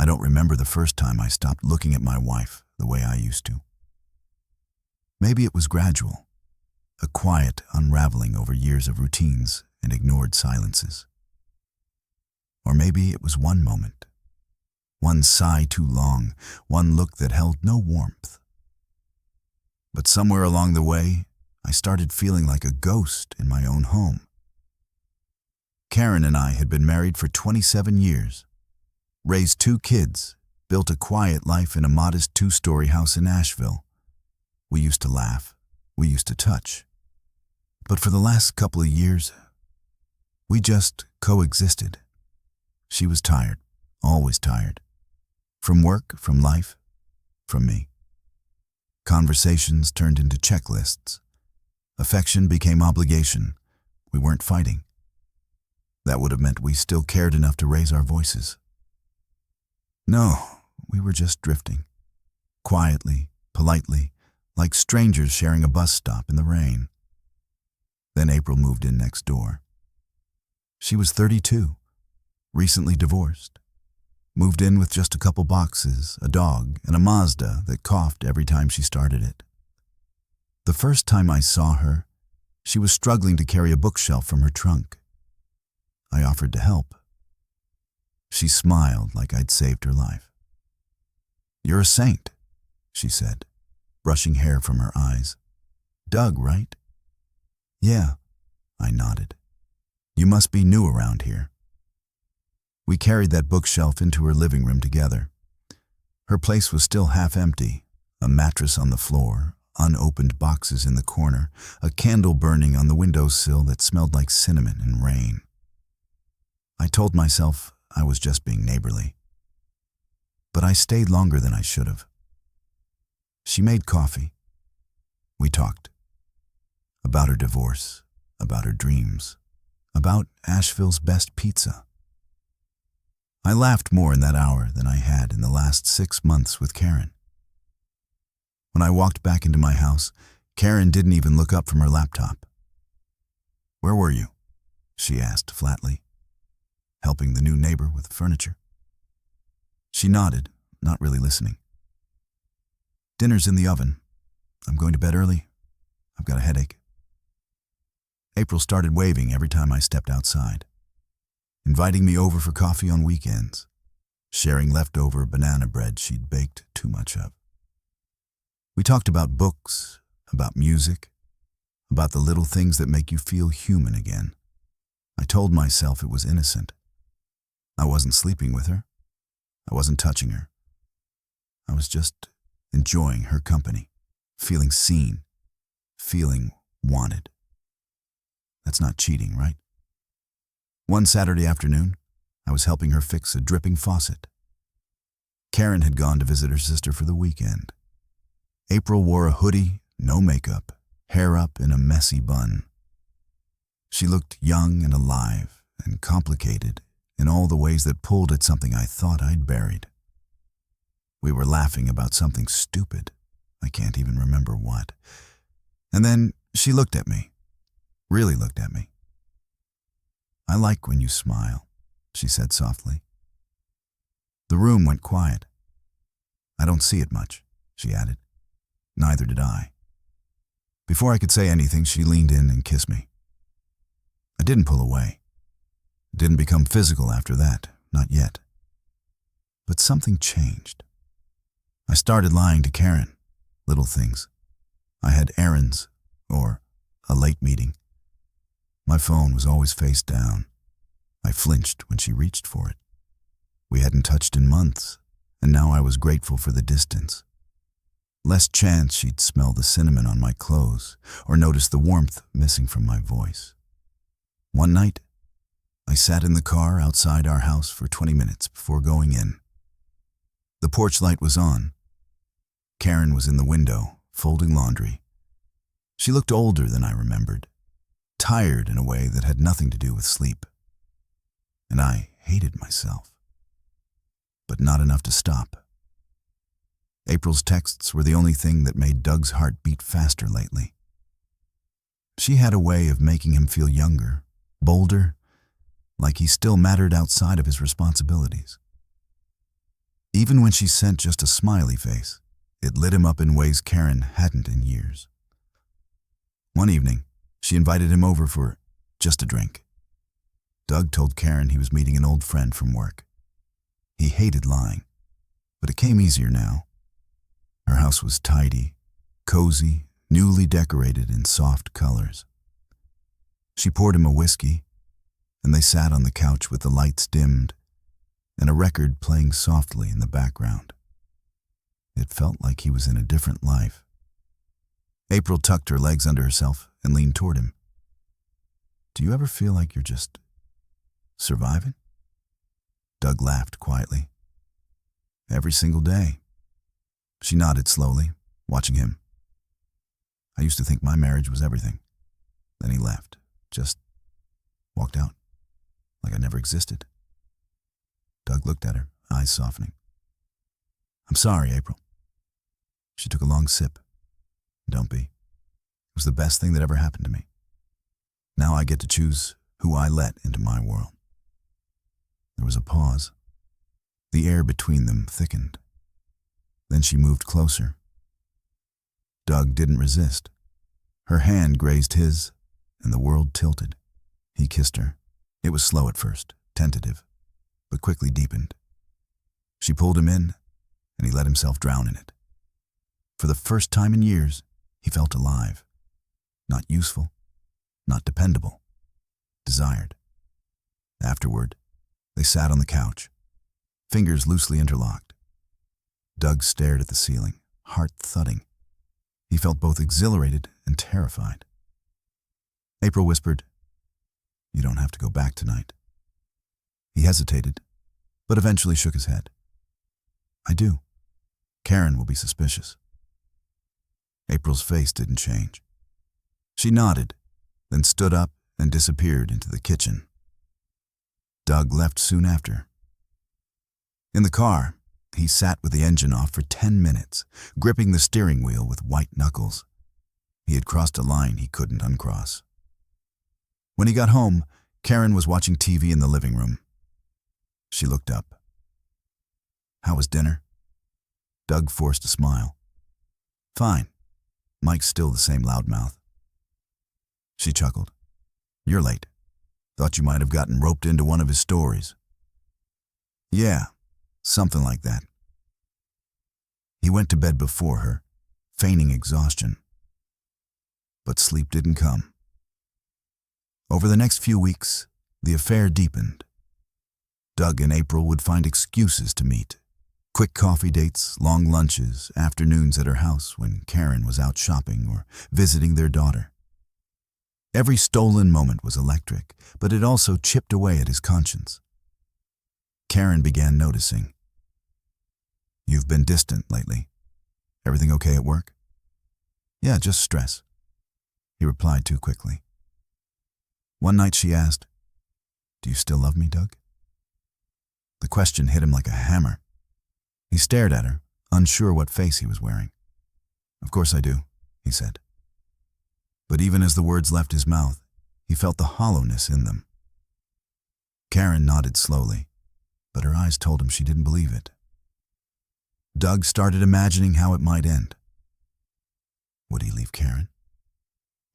I don't remember the first time I stopped looking at my wife the way I used to. Maybe it was gradual, a quiet unraveling over years of routines and ignored silences. Or maybe it was one moment, one sigh too long, one look that held no warmth. But somewhere along the way, I started feeling like a ghost in my own home. Karen and I had been married for 27 years, raised 2 kids, built a quiet life in a modest 2-story house in Asheville. We used to laugh, we used to touch. But for the last couple of years, we just coexisted. She was tired, always tired. From work, from life, from me. Conversations turned into checklists. Affection became obligation. We weren't fighting. That would have meant we still cared enough to raise our voices. No, we were just drifting. Quietly, politely, like strangers sharing a bus stop in the rain. Then April moved in next door. She was 32, recently divorced. Moved in with just a couple boxes, a dog, and a Mazda that coughed every time she started it. The first time I saw her, she was struggling to carry a bookshelf from her trunk. I offered to help. She smiled like I'd saved her life. "You're a saint," she said, brushing hair from her eyes. "Doug, right?" "Yeah," I nodded. "You must be new around here." We carried that bookshelf into her living room together. Her place was still half empty, a mattress on the floor, unopened boxes in the corner, a candle burning on the windowsill that smelled like cinnamon and rain. I told myself I was just being neighborly. But I stayed longer than I should have. She made coffee. We talked. About her divorce, about her dreams, about Asheville's best pizza. I laughed more in that hour than I had in the last 6 months with Karen. When I walked back into my house, Karen didn't even look up from her laptop. "Where were you?" she asked flatly. "Helping the new neighbor with furniture?" She nodded, not really listening. "Dinner's in the oven. I'm going to bed early. I've got a headache." April started waving every time I stepped outside, inviting me over for coffee on weekends, sharing leftover banana bread she'd baked too much of. We talked about books, about music, about the little things that make you feel human again. I told myself it was innocent. I wasn't sleeping with her. I wasn't touching her. I was just enjoying her company, feeling seen, feeling wanted. That's not cheating, right? One Saturday afternoon, I was helping her fix a dripping faucet. Karen had gone to visit her sister for the weekend. April wore a hoodie, no makeup, hair up in a messy bun. She looked young and alive and complicated in all the ways that pulled at something I thought I'd buried. We were laughing about something stupid. I can't even remember what. And then she looked at me, really looked at me. "I like when you smile," she said softly. The room went quiet. "I don't see it much," she added. Neither did I. Before I could say anything, she leaned in and kissed me. I didn't pull away. It didn't become physical after that, not yet. But something changed. I started lying to Karen, little things. I had errands, or a late meeting. My phone was always face down. I flinched when she reached for it. We hadn't touched in months, and now I was grateful for the distance. Less chance she'd smell the cinnamon on my clothes or notice the warmth missing from my voice. One night, I sat in the car outside our house for 20 minutes before going in. The porch light was on. Karen was in the window, folding laundry. She looked older than I remembered, tired in a way that had nothing to do with sleep. And I hated myself, but not enough to stop. April's texts were the only thing that made Doug's heart beat faster lately. She had a way of making him feel younger, bolder, like he still mattered outside of his responsibilities. Even when she sent just a smiley face, it lit him up in ways Karen hadn't in years. One evening, she invited him over for just a drink. Doug told Karen he was meeting an old friend from work. He hated lying, but it came easier now. Her house was tidy, cozy, newly decorated in soft colors. She poured him a whiskey, and they sat on the couch with the lights dimmed and a record playing softly in the background. It felt like he was in a different life. April tucked her legs under herself and leaned toward him. "Do you ever feel like you're just surviving?" Doug laughed quietly. "Every single day." She nodded slowly, watching him. "I used to think my marriage was everything." Then he left, just walked out, like I never existed. Doug looked at her, eyes softening. "I'm sorry, April." She took a long sip. "Don't be. It was the best thing that ever happened to me. Now I get to choose who I let into my world." There was a pause. The air between them thickened. Then she moved closer. Doug didn't resist. Her hand grazed his, and the world tilted. He kissed her. It was slow at first, tentative, but quickly deepened. She pulled him in, and he let himself drown in it. For the first time in years, he felt alive. Not useful, not dependable, desired. Afterward, they sat on the couch, fingers loosely interlocked. Doug stared at the ceiling, heart thudding. He felt both exhilarated and terrified. April whispered, "You don't have to go back tonight." He hesitated, but eventually shook his head. "I do. Karen will be suspicious." April's face didn't change. She nodded, then stood up and disappeared into the kitchen. Doug left soon after. In the car, he sat with the engine off for 10 minutes, gripping the steering wheel with white knuckles. He had crossed a line he couldn't uncross. When he got home, Karen was watching TV in the living room. She looked up. "How was dinner?" Doug forced a smile. "Fine. Mike's still the same loudmouth." She chuckled. "You're late. Thought you might have gotten roped into one of his stories." "Yeah, something like that." He went to bed before her, feigning exhaustion. But sleep didn't come. Over the next few weeks, the affair deepened. Doug and April would find excuses to meet. Quick coffee dates, long lunches, afternoons at her house when Karen was out shopping or visiting their daughter. Every stolen moment was electric, but it also chipped away at his conscience. Karen began noticing. "You've been distant lately. Everything okay at work?" "Yeah, just stress," he replied too quickly. One night she asked, "Do you still love me, Doug?" The question hit him like a hammer. He stared at her, unsure what face he was wearing. "Of course I do," he said. But even as the words left his mouth, he felt the hollowness in them. Karen nodded slowly, but her eyes told him she didn't believe it. Doug started imagining how it might end. Would he leave Karen?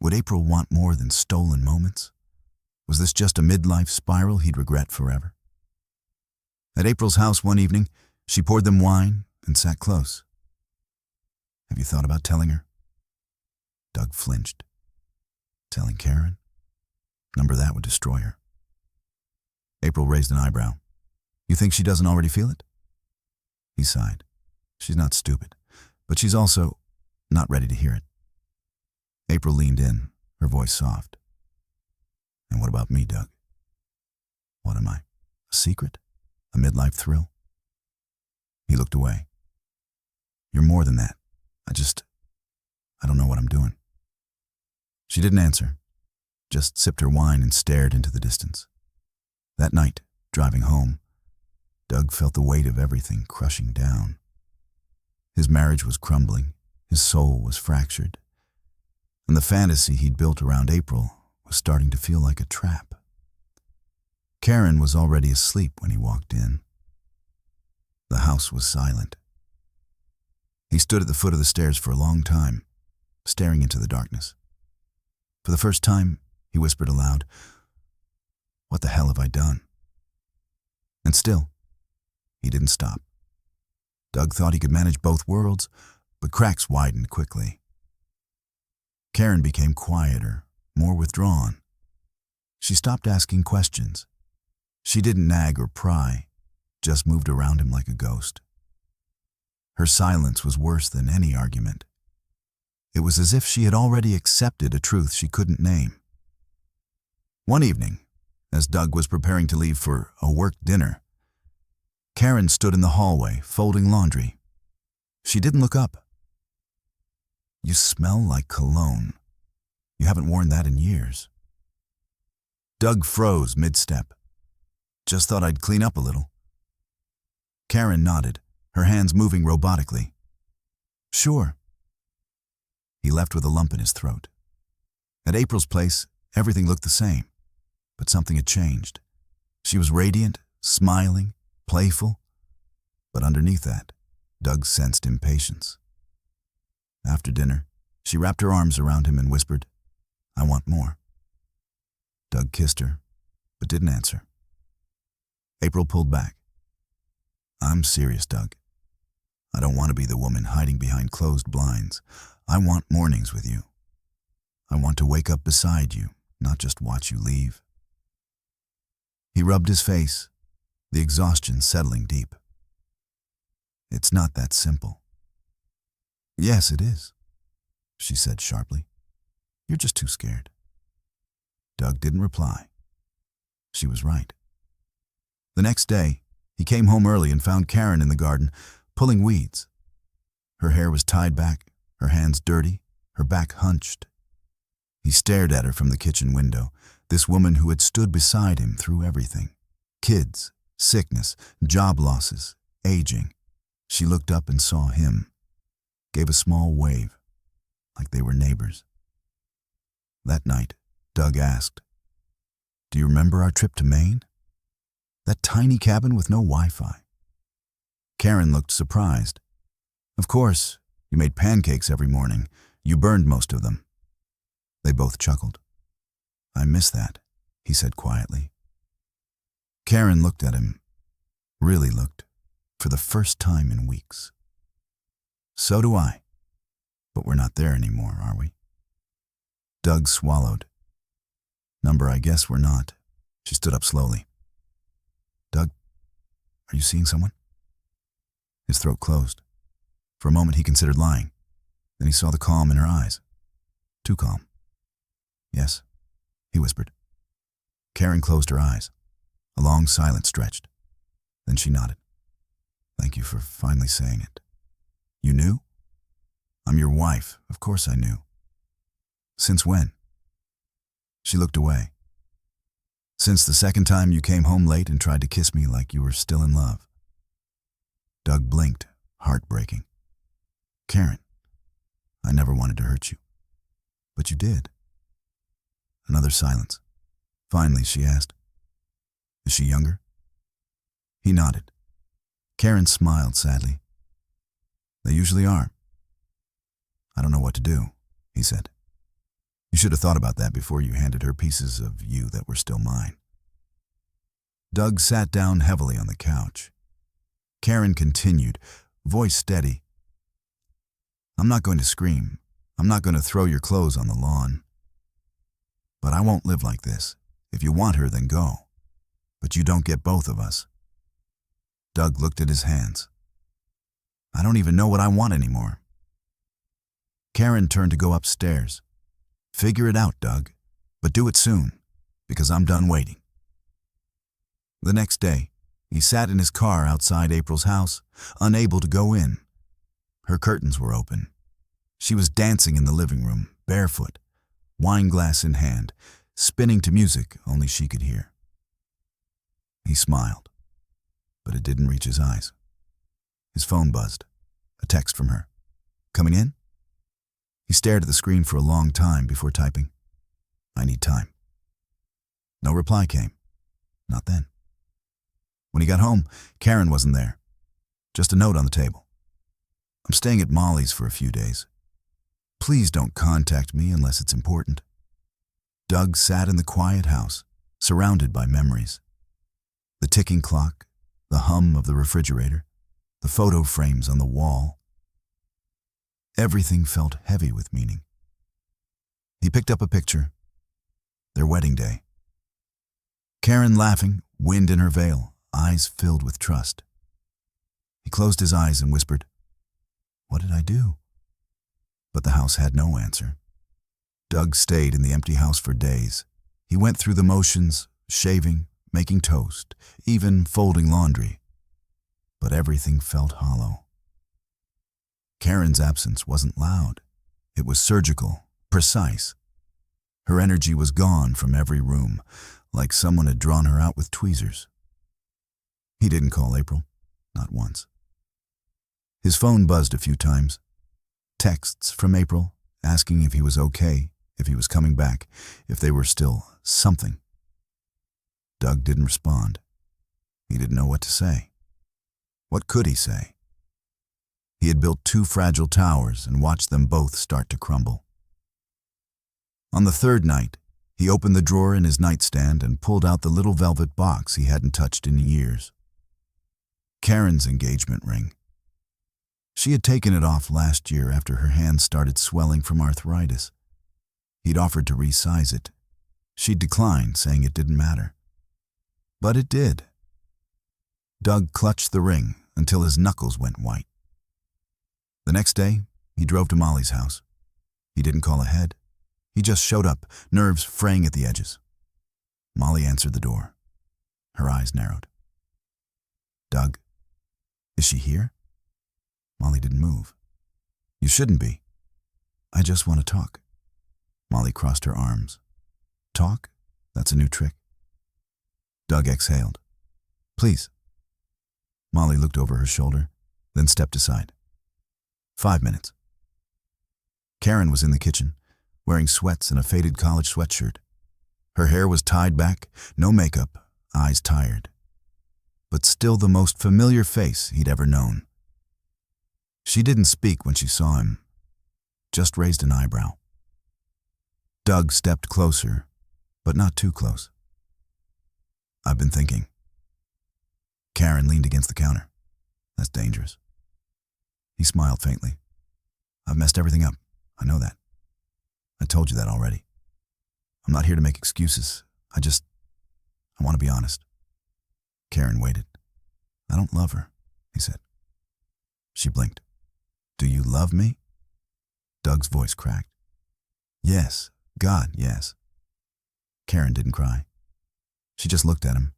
Would April want more than stolen moments? Was this just a midlife spiral he'd regret forever? At April's house one evening, she poured them wine and sat close. "Have you thought about telling her?" Doug flinched. Telling Karen? Number that would destroy her. April raised an eyebrow. "You think she doesn't already feel it?" He sighed. "She's not stupid, but she's also not ready to hear it." April leaned in, her voice soft. "And what about me, Doug? What am I? A secret? A midlife thrill?" He looked away. "You're more than that. I don't know what I'm doing." She didn't answer, just sipped her wine and stared into the distance. That night, driving home, Doug felt the weight of everything crushing down. His marriage was crumbling, his soul was fractured, and the fantasy he'd built around April was starting to feel like a trap. Karen was already asleep when he walked in. The house was silent. He stood at the foot of the stairs for a long time, staring into the darkness. For the first time, he whispered aloud, "What the hell have I done?" And still, he didn't stop. Doug thought he could manage both worlds, but cracks widened quickly. Karen became quieter, more withdrawn. She stopped asking questions. She didn't nag or pry, just moved around him like a ghost. Her silence was worse than any argument. It was as if she had already accepted a truth she couldn't name. One evening, as Doug was preparing to leave for a work dinner, Karen stood in the hallway, folding laundry. She didn't look up. "You smell like cologne. You haven't worn that in years." Doug froze mid-step. "Just thought I'd clean up a little." Karen nodded, her hands moving robotically. "Sure." He left with a lump in his throat. At April's place, everything looked the same, but something had changed. She was radiant, smiling, playful, but underneath that, Doug sensed impatience. After dinner, she wrapped her arms around him and whispered, "I want more." Doug kissed her, but didn't answer. April pulled back. "I'm serious, Doug. I don't want to be the woman hiding behind closed blinds. I want mornings with you. I want to wake up beside you, not just watch you leave." He rubbed his face, the exhaustion settling deep. "It's not that simple." "Yes, it is," she said sharply. "You're just too scared." Doug didn't reply. She was right. The next day, he came home early and found Karen in the garden, pulling weeds. Her hair was tied back, her hands dirty, her back hunched. He stared at her from the kitchen window, this woman who had stood beside him through everything. Kids, sickness, job losses, aging. She looked up and saw him, gave a small wave, like they were neighbors. That night, Doug asked, "Do you remember our trip to Maine? That tiny cabin with no Wi-Fi?" Karen looked surprised. "Of course, you made pancakes every morning. You burned most of them." They both chuckled. "I miss that," he said quietly. Karen looked at him, really looked, for the first time in weeks. "So do I. But we're not there anymore, are we?" Doug swallowed. "Number, I guess we're not." She stood up slowly. "Doug, are you seeing someone?" His throat closed. For a moment he considered lying. Then he saw the calm in her eyes. Too calm. "Yes," he whispered. Karen closed her eyes. A long silence stretched. Then she nodded. "Thank you for finally saying it." "You knew?" "I'm your wife. Of course I knew." "Since when?" She looked away. "Since the second time you came home late and tried to kiss me like you were still in love." Doug blinked, heartbreaking. "Karen, I never wanted to hurt you." "But you did." Another silence. Finally, she asked, "Is she younger?" He nodded. Karen smiled sadly. "They usually are." "I don't know what to do," he said. "You should have thought about that before you handed her pieces of you that were still mine." Doug sat down heavily on the couch. Karen continued, voice steady. "I'm not going to scream. I'm not going to throw your clothes on the lawn. But I won't live like this. If you want her, then go. But you don't get both of us." Doug looked at his hands. "I don't even know what I want anymore." Karen turned to go upstairs. "Figure it out, Doug, but do it soon, because I'm done waiting." The next day, he sat in his car outside April's house, unable to go in. Her curtains were open. She was dancing in the living room, barefoot, wine glass in hand, spinning to music only she could hear. He smiled, but it didn't reach his eyes. His phone buzzed. A text from her. "Coming in?" He stared at the screen for a long time before typing, "I need time." No reply came. Not then. When he got home, Karen wasn't there. Just a note on the table. I'm staying at Molly's for a few days. Please don't contact me unless it's important. Doug sat in the quiet house, surrounded by memories. The ticking clock, the hum of the refrigerator, the photo frames on the wall. Everything felt heavy with meaning. He picked up a picture. Their wedding day. Karen laughing, wind in her veil, eyes filled with trust. He closed his eyes and whispered, "What did I do?" But the house had no answer. Doug stayed in the empty house for days. He went through the motions, shaving, making toast, even folding laundry. But everything felt hollow. Karen's absence wasn't loud. It was surgical, precise. Her energy was gone from every room, like someone had drawn her out with tweezers. He didn't call April, not once. His phone buzzed a few times. Texts from April, asking if he was okay, if he was coming back, if they were still something. Doug didn't respond. He didn't know what to say. What could he say? He had built 2 fragile towers and watched them both start to crumble. On the 3rd night, he opened the drawer in his nightstand and pulled out the little velvet box he hadn't touched in years. Karen's engagement ring. She had taken it off last year after her hands started swelling from arthritis. He'd offered to resize it. She'd declined, saying it didn't matter. But it did. Doug clutched the ring until his knuckles went white. The next day, he drove to Molly's house. He didn't call ahead. He just showed up, nerves fraying at the edges. Molly answered the door. Her eyes narrowed. "Doug, is she here?" Molly didn't move. "You shouldn't be. I just want to talk." Molly crossed her arms. "Talk? That's a new trick." Doug exhaled. "Please." Molly looked over her shoulder, then stepped aside. 5 minutes. Karen was in the kitchen, wearing sweats and a faded college sweatshirt. Her hair was tied back, no makeup, eyes tired. But still the most familiar face he'd ever known. She didn't speak when she saw him, just raised an eyebrow. Doug stepped closer, but not too close. "I've been thinking." Karen leaned against the counter. "That's dangerous." He smiled faintly. "I've messed everything up. I know that. I told you that already. I'm not here to make excuses. I want to be honest." Karen waited. "I don't love her," he said. She blinked. "Do you love me?" Doug's voice cracked. "Yes. God, yes." Karen didn't cry. She just looked at him,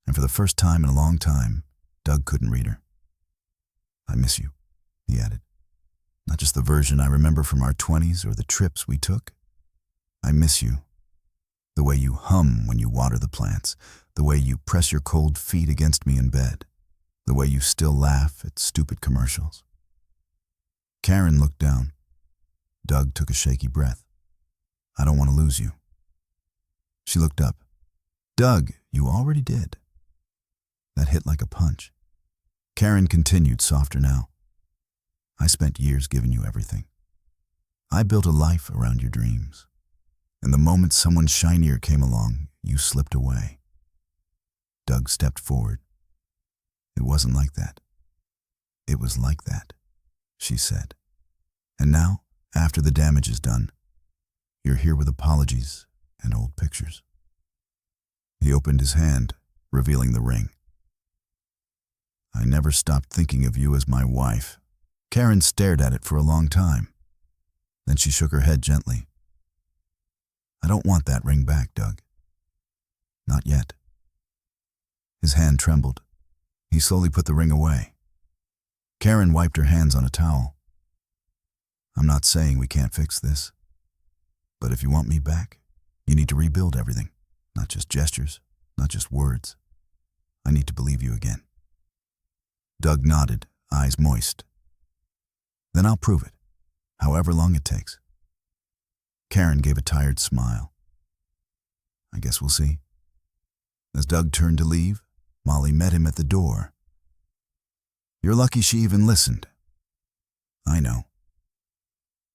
and for the first time in a long time, Doug couldn't read her. "I miss you," he added. "Not just the version I remember from our 20s or the trips we took. I miss you. The way you hum when you water the plants, the way you press your cold feet against me in bed, the way you still laugh at stupid commercials." Karen looked down. Doug took a shaky breath. "I don't want to lose you." She looked up. "Doug, you already did." That hit like a punch. Karen continued, softer now. "I spent years giving you everything. I built a life around your dreams. And the moment someone shinier came along, you slipped away." Doug stepped forward. "It wasn't like that." "It was like that," she said. "And now, after the damage is done, you're here with apologies and old pictures." He opened his hand, revealing the ring. "I never stopped thinking of you as my wife." Karen stared at it for a long time. Then she shook her head gently. "I don't want that ring back, Doug. Not yet." His hand trembled. He slowly put the ring away. Karen wiped her hands on a towel. "I'm not saying we can't fix this. But if you want me back, you need to rebuild everything. Not just gestures, not just words. I need to believe you again." Doug nodded, eyes moist. "Then I'll prove it, however long it takes." Karen gave a tired smile. "I guess we'll see." As Doug turned to leave, Molly met him at the door. You're lucky she even listened. I know.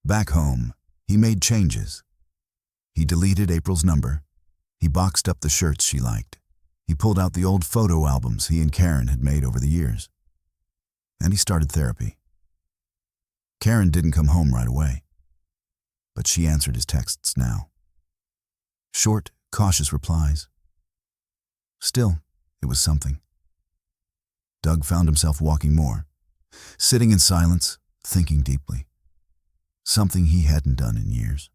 Back home, he made changes. He deleted April's number. He boxed up the shirts she liked. He pulled out the old photo albums he and Karen had made over the years. And he started therapy. Karen didn't come home right away, but she answered his texts now. Short, cautious replies. Still, it was something. Doug found himself walking more, sitting in silence, thinking deeply. Something he hadn't done in years.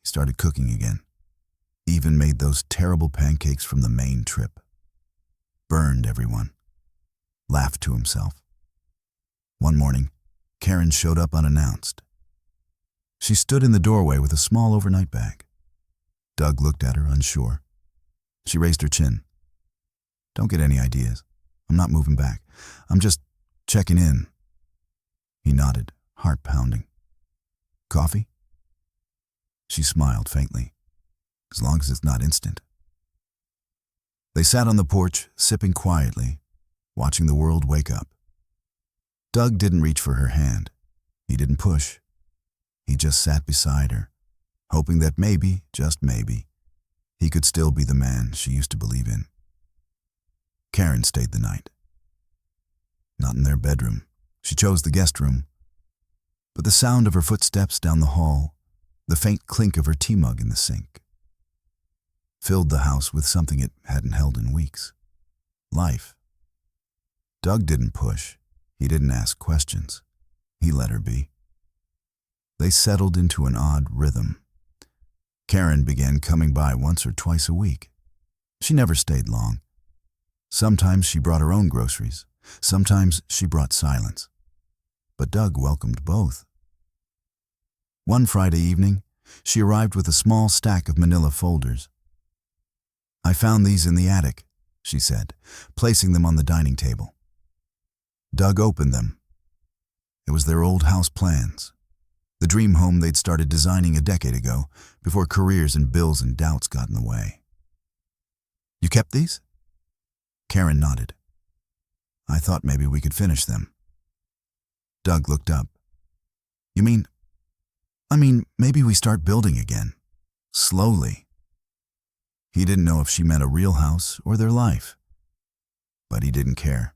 He started cooking again. Even made those terrible pancakes from the Maine trip. Burned everyone. Laughed to himself. One morning, Karen showed up unannounced. She stood in the doorway with a small overnight bag. Doug looked at her, unsure. She raised her chin. Don't get any ideas. I'm not moving back. I'm just checking in. He nodded, heart pounding. Coffee? She smiled faintly. As long as it's not instant. They sat on the porch, sipping quietly, watching the world wake up. Doug didn't reach for her hand. He didn't push. He just sat beside her, hoping that maybe, just maybe, he could still be the man she used to believe in. Karen stayed the night. Not in their bedroom. She chose the guest room. But the sound of her footsteps down the hall, the faint clink of her tea mug in the sink, filled the house with something it hadn't held in weeks. Life. Doug didn't push. He didn't ask questions. He let her be. They settled into an odd rhythm. Karen began coming by once or twice a week. She never stayed long. Sometimes she brought her own groceries. Sometimes she brought silence. But Doug welcomed both. One Friday evening, she arrived with a small stack of manila folders. I found these in the attic, she said, placing them on the dining table. Doug opened them. It was their old house plans, the dream home they'd started designing a decade ago, before careers and bills and doubts got in the way. You kept these? Karen nodded. I thought maybe we could finish them. Doug looked up. You mean, maybe we start building again. Slowly. He didn't know if she meant a real house or their life. But he didn't care.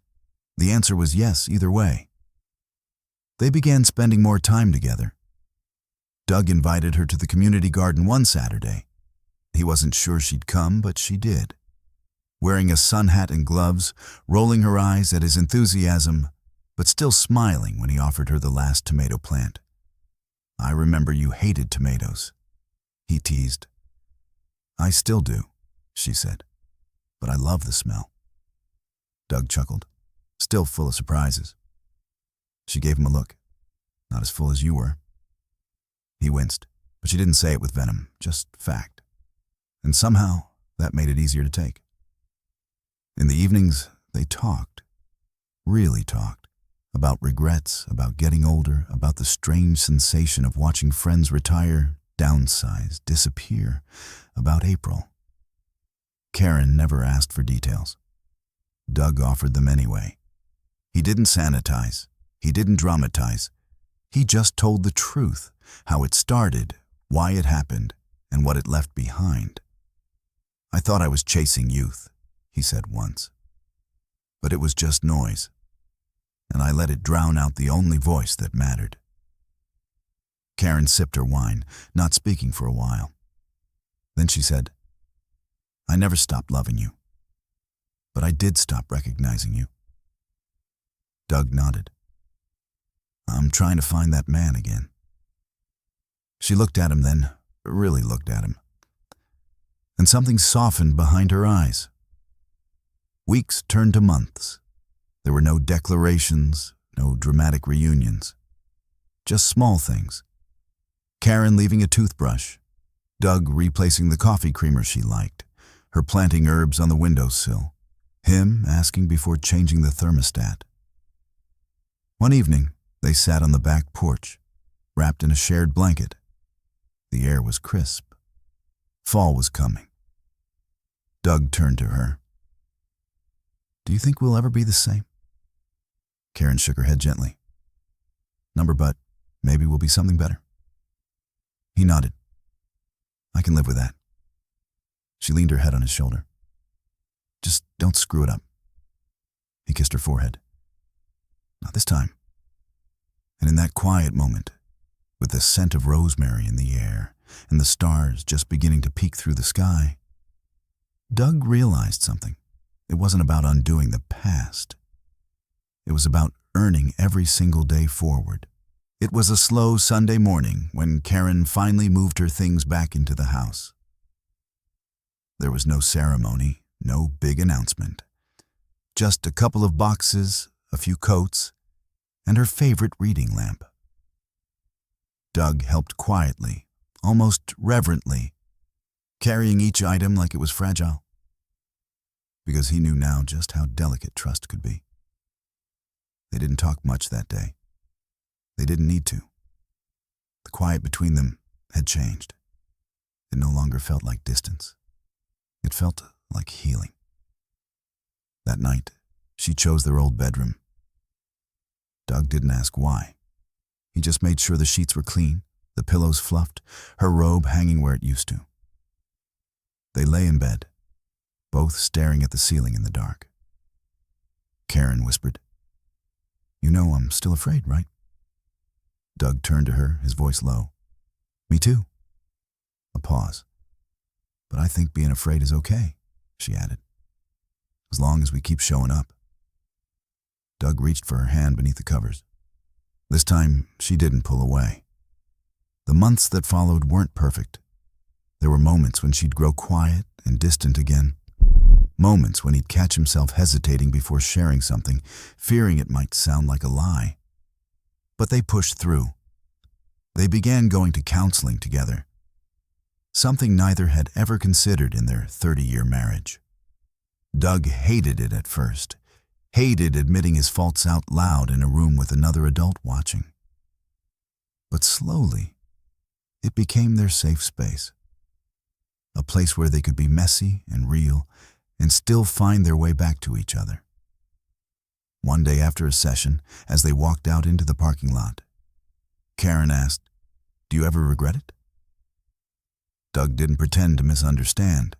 The answer was yes either way. They began spending more time together. Doug invited her to the community garden one Saturday. He wasn't sure she'd come, but she did. Wearing a sun hat and gloves, rolling her eyes at his enthusiasm, but still smiling when he offered her the last tomato plant. I remember you hated tomatoes, he teased. I still do, she said, but I love the smell. Doug chuckled, still full of surprises. She gave him a look. Not as full as you were. He winced, but she didn't say it with venom, just fact. And somehow, that made it easier to take. In the evenings, they talked. Really talked. About regrets, about getting older, about the strange sensation of watching friends retire, downsize, disappear, about April. Karen never asked for details. Doug offered them anyway. He didn't sanitize. He didn't dramatize. He just told the truth, how it started, why it happened, and what it left behind. I thought I was chasing youth, he said once. But it was just noise, and I let it drown out the only voice that mattered. Karen sipped her wine, not speaking for a while. Then she said, I never stopped loving you, but I did stop recognizing you. Doug nodded. I'm trying to find that man again. She looked at him then, really looked at him. And something softened behind her eyes. Weeks turned to months. There were no declarations, no dramatic reunions. Just small things. Karen leaving a toothbrush. Doug replacing the coffee creamer she liked. Her planting herbs on the windowsill. Him asking before changing the thermostat. One evening, they sat on the back porch, wrapped in a shared blanket. The air was crisp. Fall was coming. Doug turned to her. Do you think we'll ever be the same? Karen shook her head gently. Number but, maybe we'll be something better. He nodded. I can live with that. She leaned her head on his shoulder. Just don't screw it up. He kissed her forehead. Not this time. And in that quiet moment, with the scent of rosemary in the air and the stars just beginning to peek through the sky, Doug realized something. It wasn't about undoing the past. It was about earning every single day forward. It was a slow Sunday morning when Karen finally moved her things back into the house. There was no ceremony, no big announcement. Just a couple of boxes, a few coats, and her favorite reading lamp. Doug helped quietly, almost reverently, carrying each item like it was fragile, because he knew now just how delicate trust could be. They didn't talk much that day. They didn't need to. The quiet between them had changed. It no longer felt like distance. It felt like healing. That night, she chose their old bedroom. Doug didn't ask why. He just made sure the sheets were clean, the pillows fluffed, her robe hanging where it used to. They lay in bed, both staring at the ceiling in the dark. Karen whispered, "You know I'm still afraid, right?" Doug turned to her, his voice low. "Me too." A pause. "But I think being afraid is okay," she added. "As long as we keep showing up." Doug reached for her hand beneath the covers. This time, she didn't pull away. The months that followed weren't perfect. There were moments when she'd grow quiet and distant again. Moments when he'd catch himself hesitating before sharing something, fearing it might sound like a lie. But they pushed through. They began going to counseling together, something neither had ever considered in their 30-year marriage. Doug hated it at first, hated admitting his faults out loud in a room with another adult watching. But slowly, it became their safe space, a place where they could be messy and real and still find their way back to each other. One day after a session, as they walked out into the parking lot, Karen asked, "Do you ever regret it?" Doug didn't pretend to misunderstand.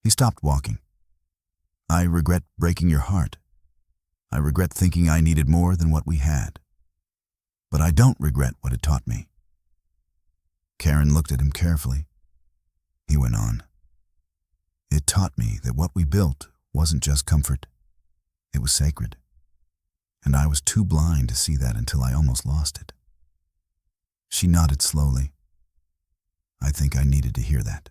He stopped walking. "I regret breaking your heart. I regret thinking I needed more than what we had. But I don't regret what it taught me." Karen looked at him carefully. He went on, "It taught me that what we built wasn't just comfort. It was sacred. And I was too blind to see that until I almost lost it." She nodded slowly. "I think I needed to hear that."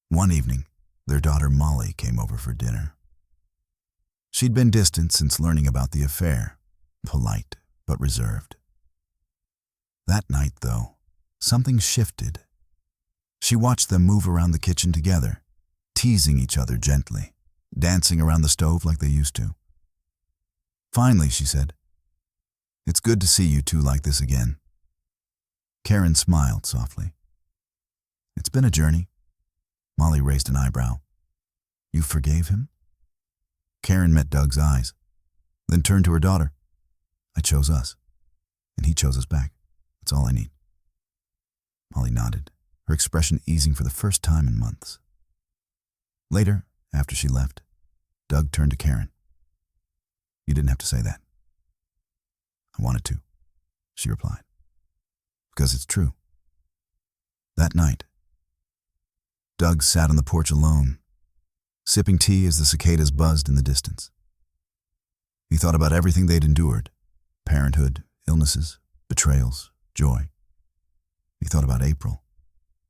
One evening, their daughter Molly came over for dinner. She'd been distant since learning about the affair, polite but reserved. That night, though, something shifted. She watched them move around the kitchen together, teasing each other gently, dancing around the stove like they used to. Finally, she said, "It's good to see you two like this again." Karen smiled softly. "It's been a journey." Molly raised an eyebrow. "You forgave him?" Karen met Doug's eyes, then turned to her daughter. "I chose us, and he chose us back. That's all I need." Molly nodded, her expression easing for the first time in months. Later, after she left, Doug turned to Karen. "You didn't have to say that." "I wanted to," she replied. "Because it's true." That night, Doug sat on the porch alone, sipping tea as the cicadas buzzed in the distance. He thought about everything they'd endured: parenthood, illnesses, betrayals, joy. He thought about April,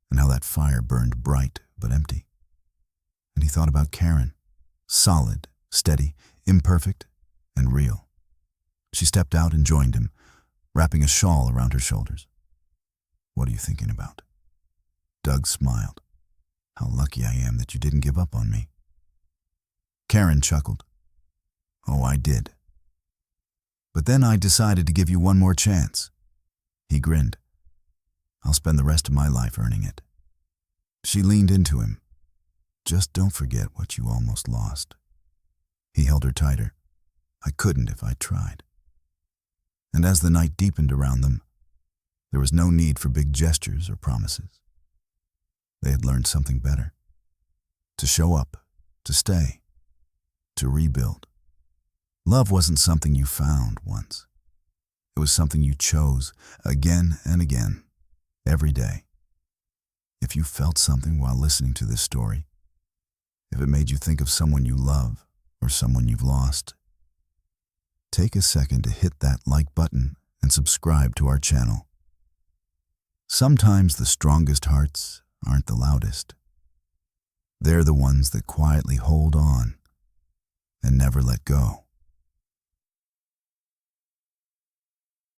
and how that fire burned bright but empty. And he thought about Karen, solid, steady, imperfect, and real. She stepped out and joined him, wrapping a shawl around her shoulders. "What are you thinking about?" Doug smiled. "How lucky I am that you didn't give up on me." Karen chuckled. "Oh, I did. But then I decided to give you one more chance." He grinned. "I'll spend the rest of my life earning it." She leaned into him. "Just don't forget what you almost lost." He held her tighter. I couldn't if I tried. And as the night deepened around them, there was no need for big gestures or promises. They had learned something better. To show up, to stay, to rebuild. Love wasn't something you found once. It was something you chose again and again, every day. If you felt something while listening to this story, if it made you think of someone you love or someone you've lost, take a second to hit that like button and subscribe to our channel. Sometimes the strongest hearts aren't the loudest. They're the ones that quietly hold on and never let go.